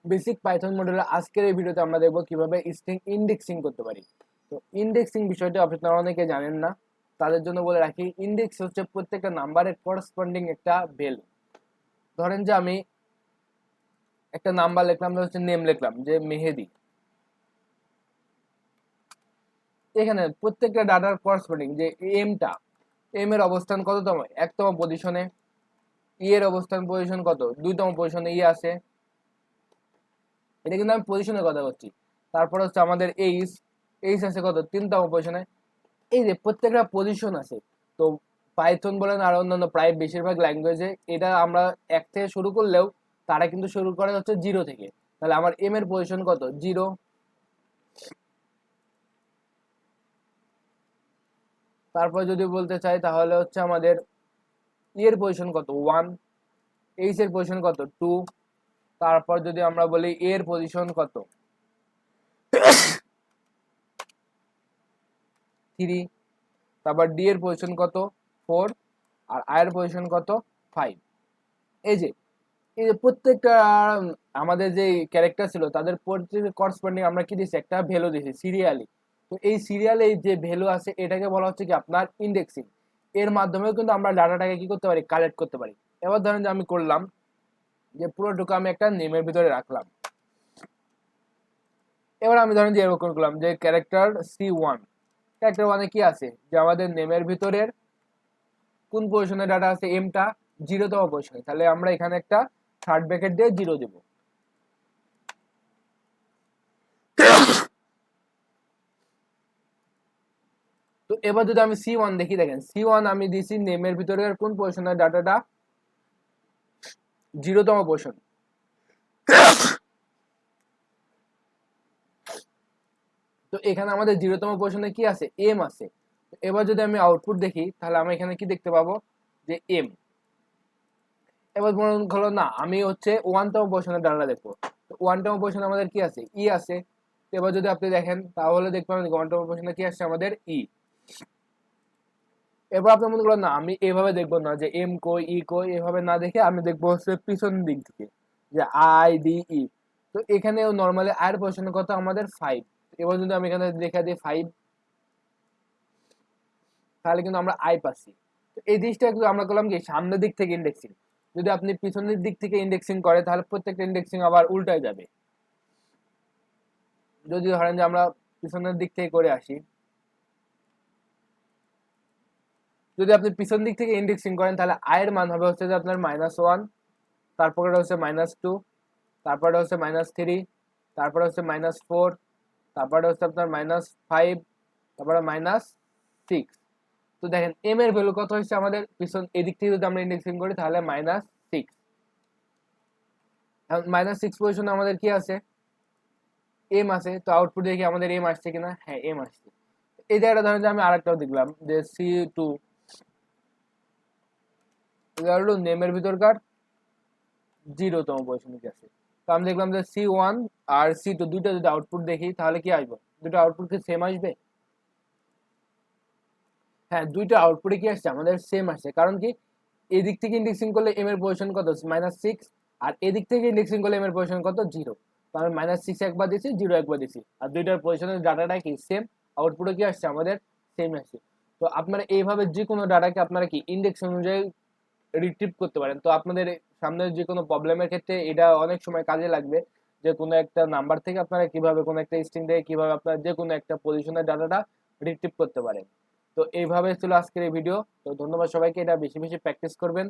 Basic Python মডিউলে আজকের এই ভিডিওতে আমরা দেখব কিভাবে স্ট্রিং ইন্ডেক্সিং করতে পারি। তো ইন্ডেক্সিং বিষয়টা আপনারা অনেকে জানেন না, তাদের জন্য বলে রাখি। ইন্ডেক্স হচ্ছে প্রত্যেকটা নাম্বারের করসপন্ডিং একটা ভ্যালু। ধরেন যে আমি একটা নাম্বার লিখলাম, হচ্ছে নেম লিখলাম যে মেহেদি। এখানে প্রত্যেকটা ডাটার করসপন্ডিং যে এম এর অবস্থান কততম, একতম পজিশনে। ই এর অবস্থান পজিশন কত, 2তম পজিশনে ই আছে। এটা কিন্তু আমি পজিশনের কথা বলছি। তারপর হচ্ছে আমাদের এইচ আছে কত, 3তম পজিশনে। এই যে প্রত্যেকটা পজিশন আছে। তো পাইথন বলেন আর অন্যান্য প্রায় বেশিরভাগ ল্যাঙ্গুয়েজে এটা আমরা এক থেকে শুরু করলেও তারা কিন্তু শুরু করে হচ্ছে 0 থেকে। তাহলে আমার এম এর পজিশন কত, 0। তারপর যদি বলতে চাই তাহলে হচ্ছে আমাদের ই এর পজিশন কত, 1। এইচ এর পজিশন কত, 2। তারপর যদি আমরা বলি এ এর পজিশন কত, 3। তারপর ডি এর পজিশন কত, 4। আর আই এর পজিশন কত, 5। এই যে প্রত্যেকটা আমাদের যে ক্যারেক্টার ছিল তাদের প্রত্যেকের করসপন্ডিং আমরা কি দিচ্ছি, একটা ভ্যালু দিচ্ছি সিরিয়ালি। তো এই সিরিয়ালে যে ভ্যালু আছে এটাকে বলা হচ্ছে কি আপনার ইন্ডেক্সিং। এর মাধ্যমেও কিন্তু আমরা ডাটাটাকে কি করতে পারি, কালেক্ট করতে পারি। এবার ধরেন যে আমি করলাম যে পুরোটুকু আমি একটা নেমের ভিতরে রাখলাম। এবার আমি ধরেন যে এরকম করলাম যে ক্যারেক্টার C1। ক্যারেক্টার 1 কি আছে, যে আমাদের নেমের ভিতরের কোন পজিশনে ডাটা আছে, এমটা 0তম পজিশনে। তাহলে আমরা এখানে একটা থার্ড ব্র্যাকেট দিয়ে 0 দেব। তো এবার যদি আমি C1 দেখি, দেখেন C1 আমি দিছি নেমের ভিতরে কোন পজিশনের ডাটাটা, 0তম পজিশন। তো এখানে আমাদের 0তম পজিশনে কি আছে, এম আছে। এবার যদি আমি আউটপুট দেখি তাহলে আমি এখানে কি দেখতে পাবো, যে এম। এবার মনে হলো না আমি হচ্ছে 1তম পজিশনের ডাটা দেখবো। তো 1তম পজিশনে আমাদের কি আছে, ই আছে। এবার যদি আপনি দেখেন তাহলে দেখতে পাবেন 1তম পজিশনে কি আসছে, আমাদের ই। এবার আপনার মনে করলেন না আমি এভাবে দেখবো না, যে এম কই ই কই, এভাবে না দেখে আমি দেখবো হচ্ছে পিছন দিক থেকে, যে আই ডি ই। তো এখানে নর্মালি আয়ের পজিশনের কথা আমাদের 5। এবার যদি আমি এখানে দেখা দিই 5, তাহলে কিন্তু আমরা আই পাচ্ছি। তো এই জিনিসটা একটু আমরা করলাম কি সামনের দিক থেকে ইন্ডেক্সিং। যদি আপনি পিছনের দিক থেকে ইন্ডেক্সিং করে তাহলে প্রত্যেকটা ইন্ডেক্সিং আবার উল্টায় যাবে। যদি ধরেন যে আমরা পিছনের দিক থেকে করে আসি, যদি আপনি পিছন দিক থেকে ইন্ডেক্সিং করেন তাহলে আয়ের মান হবে হচ্ছে যে আপনার -1। তারপরে হচ্ছে -2। তারপরে হচ্ছে -3। তারপরে হচ্ছে -4। তারপরে হচ্ছে আপনার -5। তারপরে -6। তো দেখেন এম এর ভ্যালু কত হচ্ছে আমাদের, পিছন এদিক থেকে যদি আমরা ইন্ডেক্সিং করি তাহলে -6। এখন -6 পজিশনে আমাদের কি আছে, এম আছে। তো আউটপুট দেখি আমাদের এম আসছে কিনা, হ্যাঁ এম আসছে। এই জায়গাটা ধরেন যে আমি আরেকটাও দেখলাম যে C2, এটা হলো নেমের ভিতরকার 0তম পজিশনে কি আছে। তো আমি দেখলাম যে C1 আর C2 দুইটা যদি আউটপুট দেখি তাহলে কি আসবে, দুটো আউটপুট কি সেম আসবে? হ্যাঁ, দুইটা আউটপুটে কি আসছে, আমাদের সেম আসছে। কারণ কি, এদিক থেকে ইন্ডেক্সিং করলে এম এর পজিশন কত, -6। আর এদিক থেকে ইন্ডেক্সিং করলে এম এর পজিশন কত, 0। তো আমি -6 একবার দিছি, 0 একবার দিছি, আর দুইটার পজিশনের ডাটাটা কি সেম। আউটপুটে কি আসছে, আমাদের সেম আসছে। তো আপনারা এইভাবে যে কোনো ডাটাকে আপনারা কি ইন্ডেক্স অনুযায়ী রিট্রিভ করতে পারেন। তো আপনাদের সামনে যে কোনো প্রবলেমের ক্ষেত্রে এটা অনেক সময় কাজে লাগবে, যে কোনো একটা নাম্বার থেকে আপনারা কিভাবে কোনো একটা স্ট্রিং থেকে কিভাবে আপনারা যে কোনো একটা পজিশনের ডাটাটা রিট্রিভ করতে পারেন। তো এইভাবে ছিল আজকের এই ভিডিও। তো ধন্যবাদ সবাইকে, এটা বেশি বেশি প্র্যাকটিস করবেন।